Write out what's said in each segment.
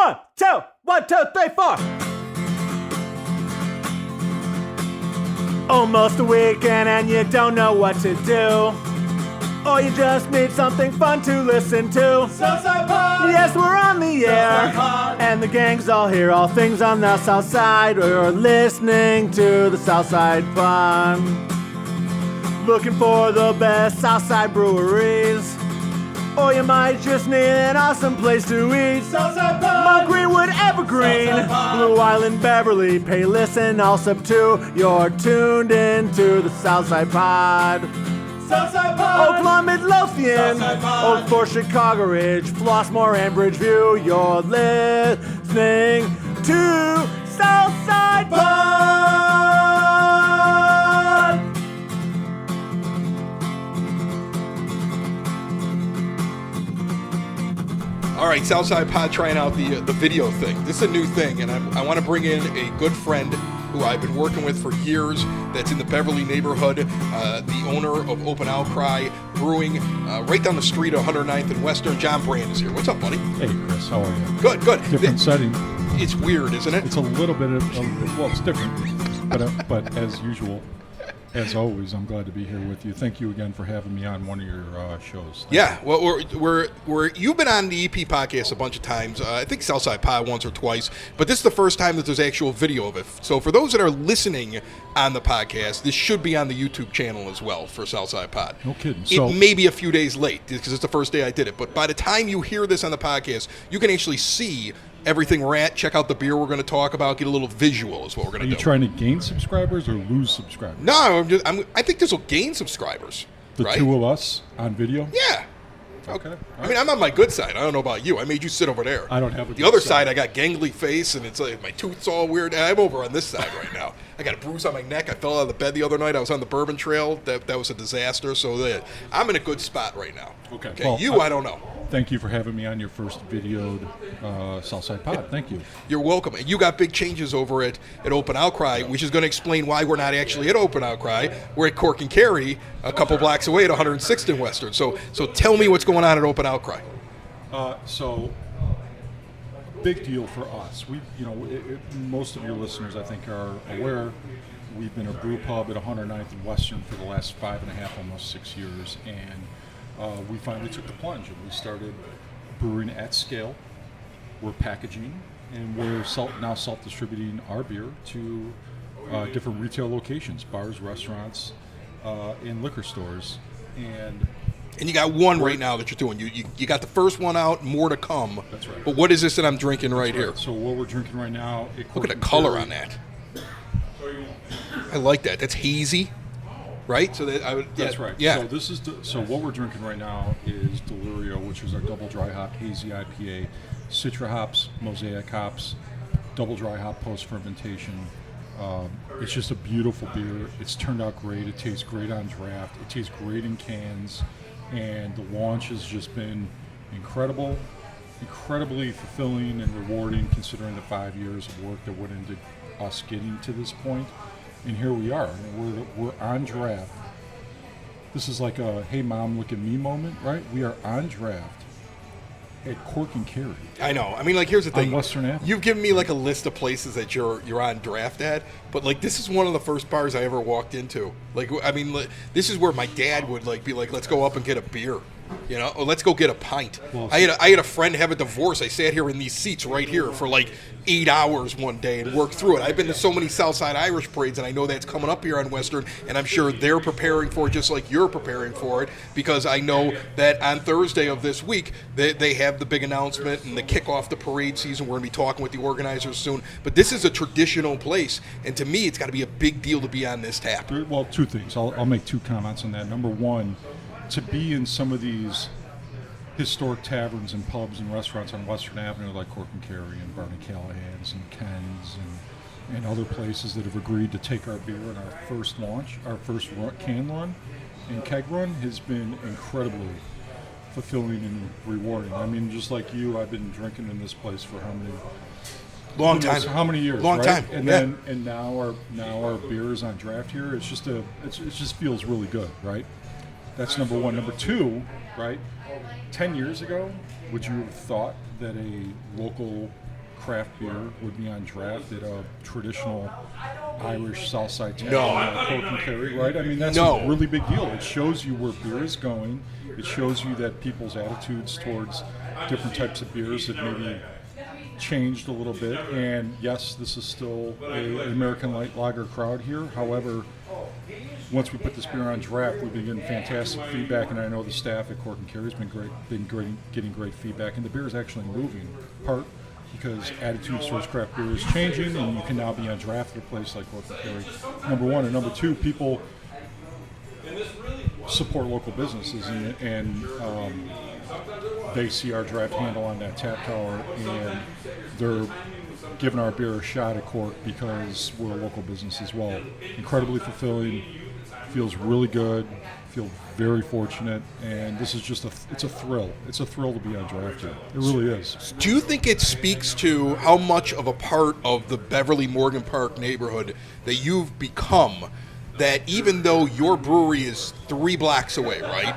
1, 2, 1, 2, 3, 4. Almost a weekend and you don't know what to do. Or you just need something fun to listen to. Southside Pod! Yes, we're on the air. Pod. And the gang's all here, all things on the south side. We're listening to the Southside Pod. Looking for the best Southside breweries. Or you might just need an awesome place to eat. Southside Pod! Mount Greenwood, Evergreen, Southside Pod. Blue Island, Beverly, Pay Listen, all sub 2. You're tuned into the Southside Pod. Southside Pod! Oakland, Midlothian, Southside Pod. Oak Forest, Chicago Ridge, Flossmoor, and Bridgeview. You're listening to Southside Pod. All right, Southside Pod trying out the video thing. This is a new thing, and I want to bring in a good friend who I've been working with for years that's in the Beverly neighborhood, the owner of Open Outcry Brewing, right down the street of 109th and Western. John Brand is here. What's up, buddy? Hey, Chris, how are you? Good, good. Different setting. It's weird, isn't it? It's a little bit of, well, it's different, but as usual, as always, I'm glad to be here with you. Thank you again for having me on one of your shows. Yeah, well, we're you've been on the EP podcast a bunch of times. I think Southside Pod once or twice, but this is the first time that there's actual video of it. So for those that are listening on the podcast, this should be on the YouTube channel as well for Southside Pod. No kidding. It may be a few days late because it's the first day I did it, but by the time you hear this on the podcast, you can actually see everything we're at. Check out the beer we're going to talk about. Get a little visual is what we're going to do. Are you trying to gain subscribers or lose subscribers? No, I think this will gain subscribers. The right? two of us on video? Yeah. Okay. I mean, I'm on my good side. I don't know about you. I made you sit over there. I don't have a The good other side. side, I got gangly face, and it's like my tooth's all weird. I'm over on this side right now. I got a bruise on my neck. I fell out of the bed the other night. I was on the Bourbon Trail. That was a disaster. So I'm in a good spot right now. Okay. Well, I don't know. Thank you for having me on your first videoed Southside Pod. Thank you. You're welcome. You got big changes over at Open Outcry, which is going to explain why we're not actually at Open Outcry. We're at Cork Kerry, a couple blocks away at 106th and Western. So tell me what's going on at Open Outcry. So, big deal for us. We, most of your listeners, I think, are aware. We've been a brew pub at 109th and Western for the last 5.5, almost 6 years, and we finally took the plunge and we started brewing at scale. We're packaging, and we're now self-distributing our beer to different retail locations, bars, restaurants, and liquor stores, And you got one right now that you're doing. You got the first one out, more to come. That's right. But what is this that I'm drinking right here? So what we're drinking right now... Look at the color on that. I like that. That's hazy, right? So That's right. Yeah. So what we're drinking right now is Delirio, which is our double dry hop hazy IPA, Citra hops, Mosaic hops, double dry hop post fermentation. It's just a beautiful beer. It's turned out great. It tastes great on draft. It tastes great in cans. And the launch has just been incredibly fulfilling and rewarding, considering the 5 years of work that went into us getting to this point. And here we are. I mean, we're on draft. This is like a "Hey Mom, look at me" moment, right? We are on draft at Cork Kerry. I know. I mean, like, here's the thing. On Western Avenue. You've given me like a list of places that you're on draft at, but like this is one of the first bars I ever walked into. Like, I mean, this is where my dad would be like, let's go up and get a beer. Or let's go get a pint. Well, I had a friend have a divorce. I sat here in these seats right here for like 8 hours one day and worked through it. I've been to so many Southside Irish parades, and I know that's coming up here on Western, and I'm sure they're preparing for it just like you're preparing for it, because I know that on Thursday of this week, they have the big announcement and the kickoff the parade season. We're going to be talking with the organizers soon. But this is a traditional place, and to me, it's got to be a big deal to be on this tap. Well, two things. I'll make two comments on that. Number one, to be in some of these historic taverns and pubs and restaurants on Western Avenue like Cork Kerry and Barney Callahan's and Ken's and other places that have agreed to take our beer in our first launch, our first can run and keg run, has been incredibly fulfilling and rewarding. I mean, just like you, I've been drinking in this place for how many years? Long right? time. And now our beer is on draft here. It just feels really good, right? That's number one. Number two, right? 10 years ago, would you have thought that a local craft beer would be on draft at a traditional Irish Southside tavern No. like Cork Kerry, right? I mean, that's No. a really big deal. It shows you where beer is going. It shows you that people's attitudes towards different types of beers have maybe changed a little bit. And yes, this is still an American light lager crowd here. However, once we put this beer on draft, we've been getting fantastic feedback, and I know the staff at Cork Kerry has been getting great feedback, and the beer is actually moving. Part because attitudes towards craft beer is changing, and you can now be on draft at a place like Cork Kerry. Number one, and number two, people support local businesses, and they see our draft handle on that tap tower, and they're giving our beer a shot at Cork because we're a local business as well. Incredibly fulfilling, feels really good, feel very fortunate, and this is just it's a thrill. It's a thrill to be on draft here. It really is. Do you think it speaks to how much of a part of the Beverly Morgan Park neighborhood that you've become, that even though your brewery is 3 blocks away, right,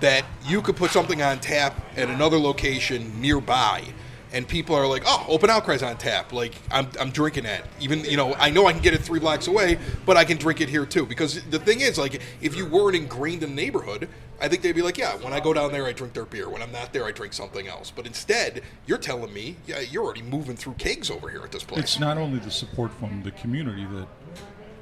that you could put something on tap at another location nearby, and people are like, oh, Open Outcry's on tap. Like, I'm drinking that. Even, I know I can get it 3 blocks away, but I can drink it here too. Because the thing is, like, if you weren't ingrained in the neighborhood, I think they'd be like, yeah, when I go down there, I drink their beer. When I'm not there, I drink something else. But instead, you're telling me, yeah, you're already moving through kegs over here at this place. It's not only the support from the community that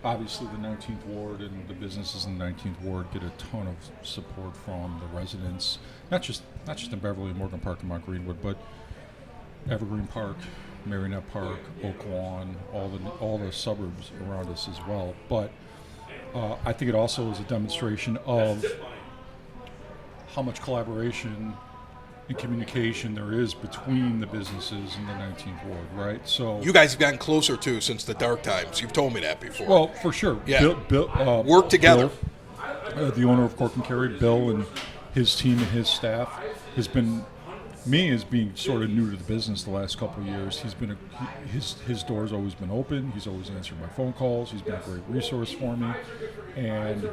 obviously the 19th Ward and the businesses in the 19th Ward get a ton of support from the residents, not just in Beverly, Morgan Park, and Mount Greenwood, but Evergreen Park, Marionette Park, Oak Lawn, all the suburbs around us as well. But I think it also is a demonstration of how much collaboration and communication there is between the businesses in the 19th Ward, right? So you guys have gotten closer too since the dark times. You've told me that before. Well, for sure. Yeah. Bill, work together. Bill, the owner of Cork Kerry, Bill, and his team and his staff has been. Me as being sort of new to the business the last couple of years, he's been his door's always been open. He's always answered my phone calls. He's been a great resource for me, and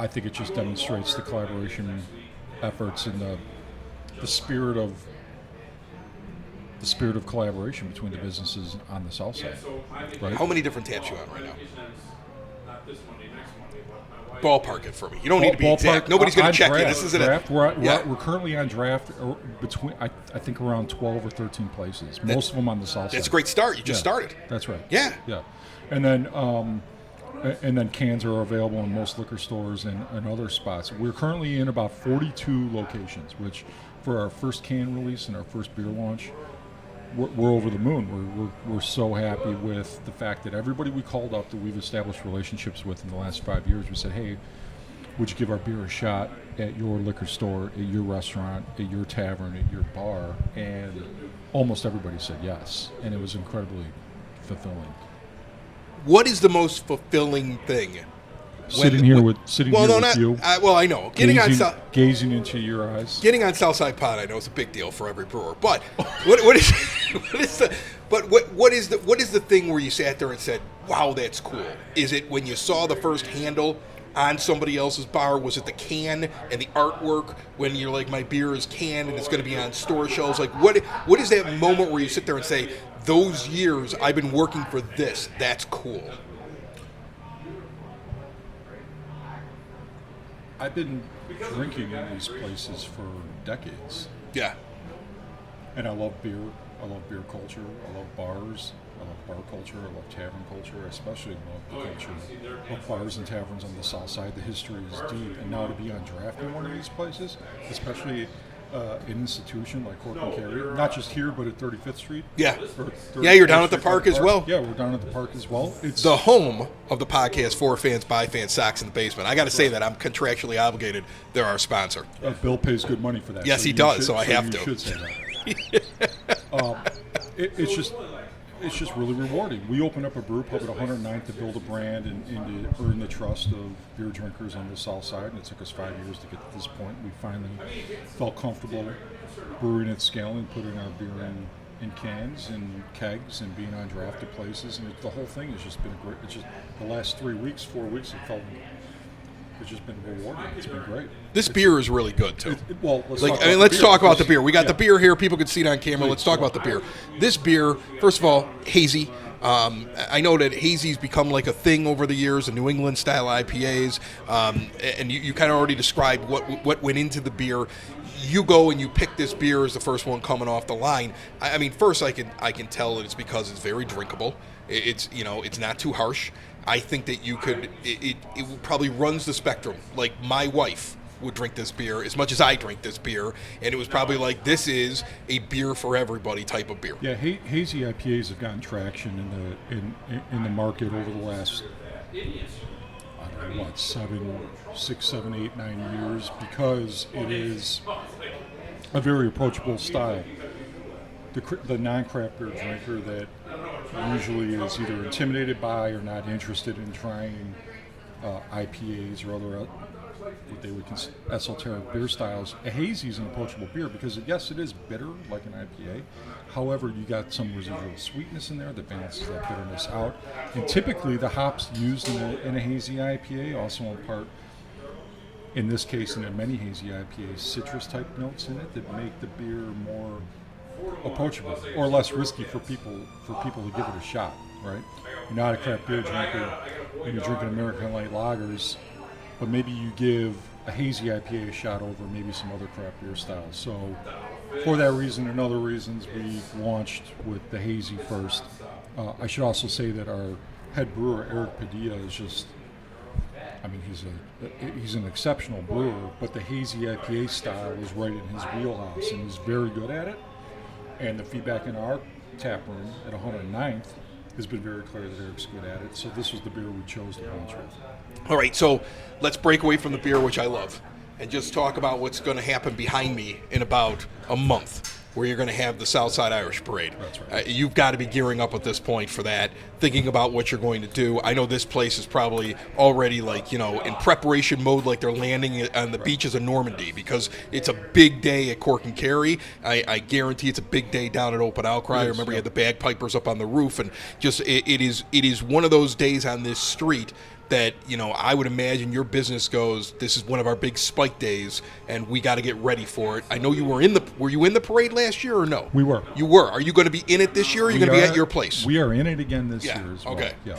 I think it just demonstrates the collaboration efforts and the spirit of collaboration between the businesses on the south side. Right? How many different taps you on right now? Ballpark it for me. You don't need to be exact. Nobody's going to check you. This isn't draft. a... We're currently on draft between, I think, around 12 or 13 places. Most of them on the south side. That's a great start. You just started. That's right. Yeah. Yeah. And then cans are available in most liquor stores and other spots. We're currently in about 42 locations, which for our first can release and our first beer launch, we're over the moon. We're so happy with the fact that everybody we called up that we've established relationships with in the last 5 years, we said, hey, would you give our beer a shot at your liquor store, at your restaurant, at your tavern, at your bar? And almost everybody said yes, and it was incredibly fulfilling. What is the most fulfilling thing? Sitting here with you. Well, I know. Gazing into your eyes. Getting on Southside Pod, I know it's a big deal for every brewer. But what is the thing where you sat there and said, "Wow, that's cool"? Is it when you saw the first handle on somebody else's bar? Was it the can and the artwork when you're like, "My beer is canned and it's going to be on store shelves"? Like, what is that moment where you sit there and say, "Those years I've been working for this. That's cool." I've been drinking in these places for decades. Yeah. And I love beer. I love beer culture. I love bars. I love bar culture. I love tavern culture. I especially love the culture of bars and taverns on the south side. The history is deep. And now to be on draft in one of these places, especially an institution like Cork Kerry, not just here, but at 35th Street. Yeah. Yeah, you're down at the park as well. Yeah, we're down at the park as well. It's the home of the podcast For Fans, By Fans, Socks in the Basement. I got to say that I'm contractually obligated. They're our sponsor. Bill pays good money for that. Yes, he does, so I have to. You should say that. It's just really rewarding. We opened up a brew pub at 109th to build a brand and to earn the trust of beer drinkers on the south side, and it took us 5 years to get to this point. We finally felt comfortable brewing at scale and putting our beer in cans and kegs and being on draft at places, and the whole thing has just been great. It's just the last 4 weeks, it it's just been rewarding. It's been great. This beer is really good too. Let's talk about the beer. We got the beer here. People can see it on camera. Let's talk about the beer. This beer, first of all, hazy. I know that hazy's become like a thing over the years, the New England style IPAs, and you kind of already described what went into the beer. You go and you pick this beer as the first one coming off the line. I mean, first I can tell that it's because it's very drinkable. It's not too harsh. I think that it probably runs the spectrum. Like my wife would drink this beer as much as I drink this beer, and it was probably like, this is a beer for everybody type of beer. Yeah, hazy IPAs have gotten traction in the market over the last, I don't know, 6, 7, 8, 9 years, because it is a very approachable style. The non-craft beer drinker that usually is either intimidated by or not interested in trying IPAs or other what they would consider esoteric beer styles. A hazy is an approachable beer because, yes, it is bitter like an IPA. However, you got some residual sweetness in there that balances that bitterness out. And typically, the hops used in a hazy IPA also impart, in this case, and in many hazy IPAs, citrus-type notes in it that make the beer more approachable or less risky for people to give it a shot. Right? You're not a craft beer drinker and you're drinking American light lagers, but maybe you give a hazy IPA a shot over maybe some other craft beer styles. So for that reason and other reasons, we launched with the hazy first. I should also say that our head brewer, Eric Padilla, is just, I mean, he's an exceptional brewer, but the hazy IPA style is right in his wheelhouse, and he's very good at it. And the feedback in our tap room at 109th has been very clear that Eric's good at it. So this was the beer we chose to launch with. All right, so let's break away from the beer, which I love, and just talk about what's going to happen behind me in about a month, where you're going to have the Southside Irish Parade. That's right. You've got to be gearing up at this point for that, thinking about what you're going to do. I know this place is probably already in preparation mode, like they're landing on the beaches of Normandy, because it's a big day at Cork and Kerry. I guarantee it's a big day down at Open Outcry. I remember you had the bagpipers up on the roof, and just it is one of those days on this street that, I would imagine your business goes, this is one of our big spike days, and we got to get ready for it. I know you were you in the parade last year or no? We were. You were. Are you going to be in it this year, or are you going to be at your place? We are in it again this year as well. Okay. Yeah.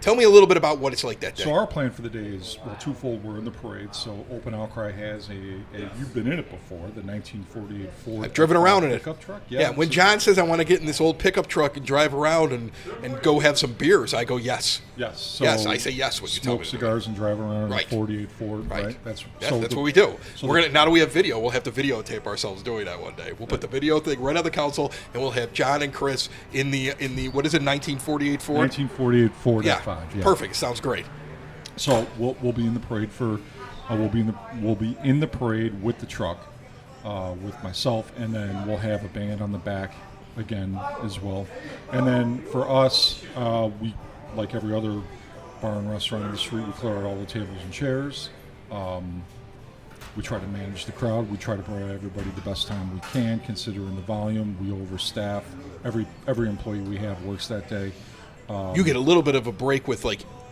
Tell me a little bit about what it's like that day. So our plan for the day is, twofold. We're in the parade. So Open Outcry has you've been in it before, the 1948 Ford. I've driven around in it. Pickup truck. Yeah. When John says I want to get in this old pickup truck and drive around and go have some beers, I go yes. Yes. So yes, I say yes when you tell me. Smoke cigars and drive around Right. in a 48 Ford. Right. That's what we do. So now that we have video, we'll have to videotape ourselves doing that one day. We'll put the video thing right on the console, and we'll have John and Chris in the what is it, 1948 Ford? 1948 Ford Yeah. F5. Yeah. Perfect. Sounds great. So we'll be in the parade we'll be in the parade with the truck, with myself, and then we'll have a band on the back again as well. And then for us, we, like every other bar and restaurant in the street, we clear out all the tables and chairs. We try to manage the crowd. We try to provide everybody the best time we can, considering the volume. We overstaff. Every employee we have works that day. You get a little bit of a break with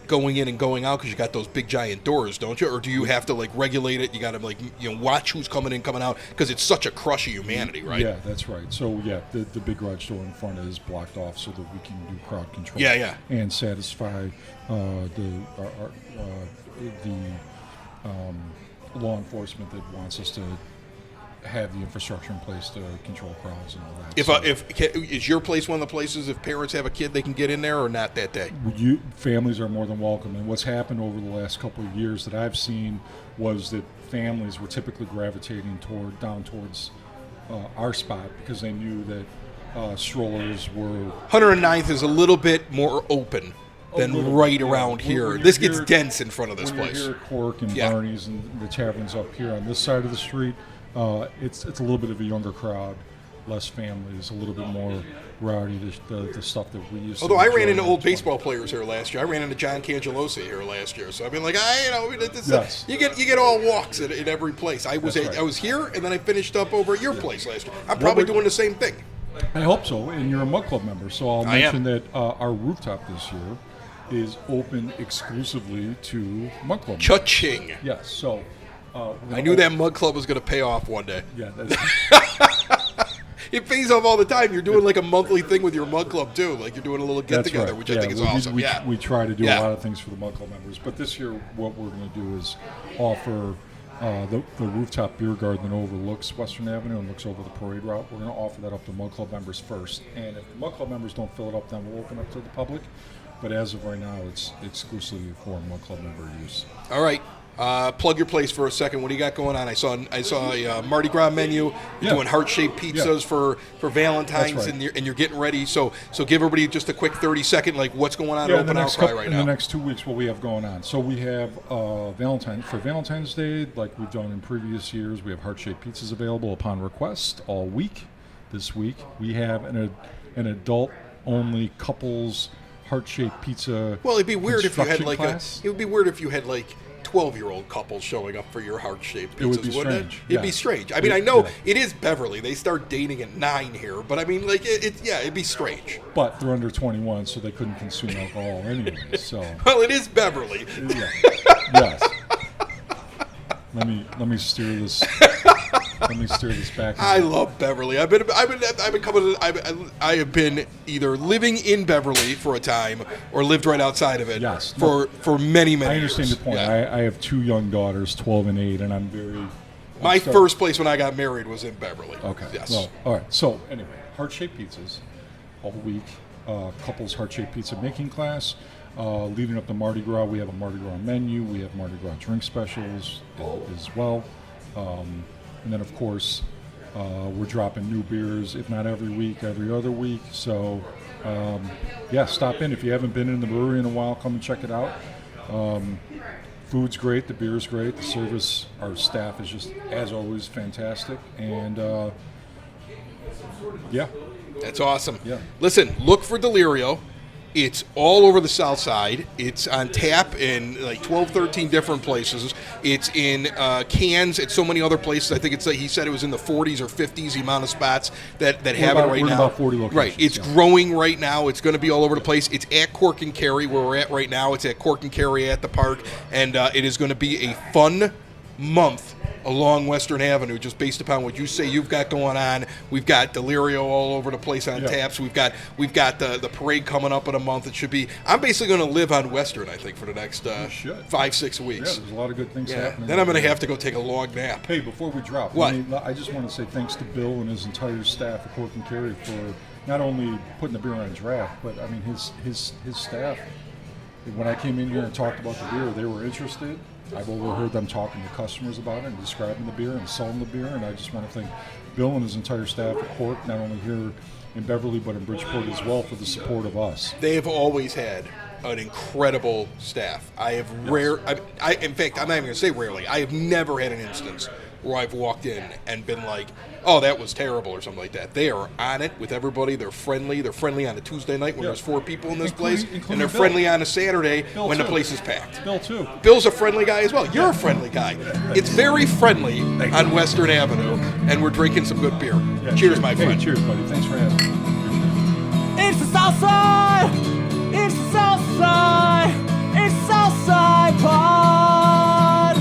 going in and going out because you got those big giant doors, don't you? Or do you have to regulate it? You got to watch who's coming in, coming out, because it's such a crush of humanity, right? Yeah, that's right. So the big garage door in front is blocked off so that we can do crowd control. Yeah. And satisfy the law enforcement that wants us to have the infrastructure in place to control crowds and all that. Is your place one of the places, if parents have a kid, they can get in there, or not that day? Families are more than welcome. And what's happened over the last couple of years that I've seen was that families were typically gravitating towards our spot because they knew that strollers were... 109th is a little bit more open than right around here. This gets dense in front of this place. When you're here at Cork and Barney's and the taverns up here on this side of the street, it's a little bit of a younger crowd, less families, a little bit more rowdy, the stuff that we used to. Although I ran into old baseball players here last year. I ran into John Cangelosi here last year. So I mean, you get all walks in every place. I was here, and then I finished up over at your place last year. I'm probably doing the same thing. I hope so, and you're a Mug Club member, so I'll mention that our rooftop this year is open exclusively to Mug Club. Cha-ching. Yes. So I knew that Mug Club was going to pay off one day. Yeah. That's, It pays off all the time. You're doing like a monthly thing with your Mug Club too. Like you're doing a little get together, right. which I think is awesome. We try to do Yeah. a lot of things for the Mug Club members, but this year what we're going to do is offer the rooftop beer garden that overlooks Western Avenue and looks over the parade route. We're going to offer that up to Mug Club members first, and if the Mug Club members don't fill it up, then we'll open up to the public. But as of right now, it's exclusively for Mug Club member use. All right. Plug your place for a second. What do you got going on? I saw a Mardi Gras menu. You're doing heart-shaped pizzas for Valentine's, That's right. and you're getting ready. So give everybody just a quick 30-second, like what's going on at Open Outcry right now. In the next 2 weeks, what we have going on. So we have Valentine's Day, like we've done in previous years. We have heart-shaped pizzas available upon request all week. This week we have an adult-only couples heart-shaped pizza. Well, it'd be weird if you had like class. It would be weird if you had like 12-year-old couples showing up for your heart-shaped pizzas, It would be wouldn't strange. it? It'd be Yeah. strange. I mean, I know it is Beverly. They start dating at 9 here, but I mean, like, it'd be strange. But they're under 21, so they couldn't consume alcohol anyway. So Well, it is Beverly. yeah. Yes. Let me steer this. Let me steer this back. I love Beverly. I have been either living in Beverly for a time or lived right outside of it. Yes. For many I understand years. your point. Yeah. I have 2 young daughters, 12 and 8, and I'm very. My first place when I got married was in Beverly. Okay. Yes. Well, all right. So anyway, heart-shaped pizzas all week. Couples heart-shaped pizza making class. Leading up to Mardi Gras, we have a Mardi Gras menu. We have Mardi Gras drink specials as well. And then, of course, we're dropping new beers, if not every week, every other week. So, stop in. If you haven't been in the brewery in a while, come and check it out. Food's great. The beer's great. The service, our staff is just, as always, fantastic. And, That's awesome. Yeah. Listen, look for Delirio. It's all over the south side. It's on tap in like 12, 13 different places. It's in cans at so many other places. I think he said it was in the 40s or 50s, the amount of spots that have it right we're now. about 40 locations. Right. It's growing right now. It's going to be all over the place. It's at Cork Kerry where we're at right now. It's at Cork Kerry at the park. And it is going to be a fun month along Western Avenue, just based upon what you say you've got going on. We've got Delirio all over the place on taps. We've got the parade coming up in a month. It should be. I'm basically going to live on Western, I think, for the next 5-6 weeks. Yeah, there's a lot of good things happening. Then I'm going to have to go take a long nap. Hey, before we drop, What? I just want to say thanks to Bill and his entire staff at Cork Kerry for not only putting the beer on draft, but I mean his staff. When I came in here and talked about the beer, they were interested. I've overheard them talking to customers about it and describing the beer and selling the beer, and I just want to thank Bill and his entire staff at Cork, not only here in Beverly but in Bridgeport as well, for the support of us. They have always had an incredible staff. I have in fact, I'm not even going to say rarely. I have never had an instance where I've walked in and been like, oh, that was terrible or something like that. They are on it with everybody. They're friendly. They're friendly on a Tuesday night when there's 4 people in this place. And they're friendly on a Saturday when the place is packed. Bill, too. Bill's a friendly guy as well. You're a friendly guy. It's very friendly on Western Avenue, and we're drinking some good beer. Cheers, my friend. Cheers, buddy. Thanks for having me. It's the Southside! It's the Southside! It's Southside Pod!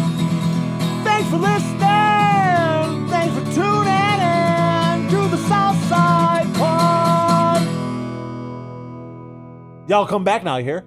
Thanks for listening! Thanks for tuning in to the Southside Pod! Y'all come back now, you hear?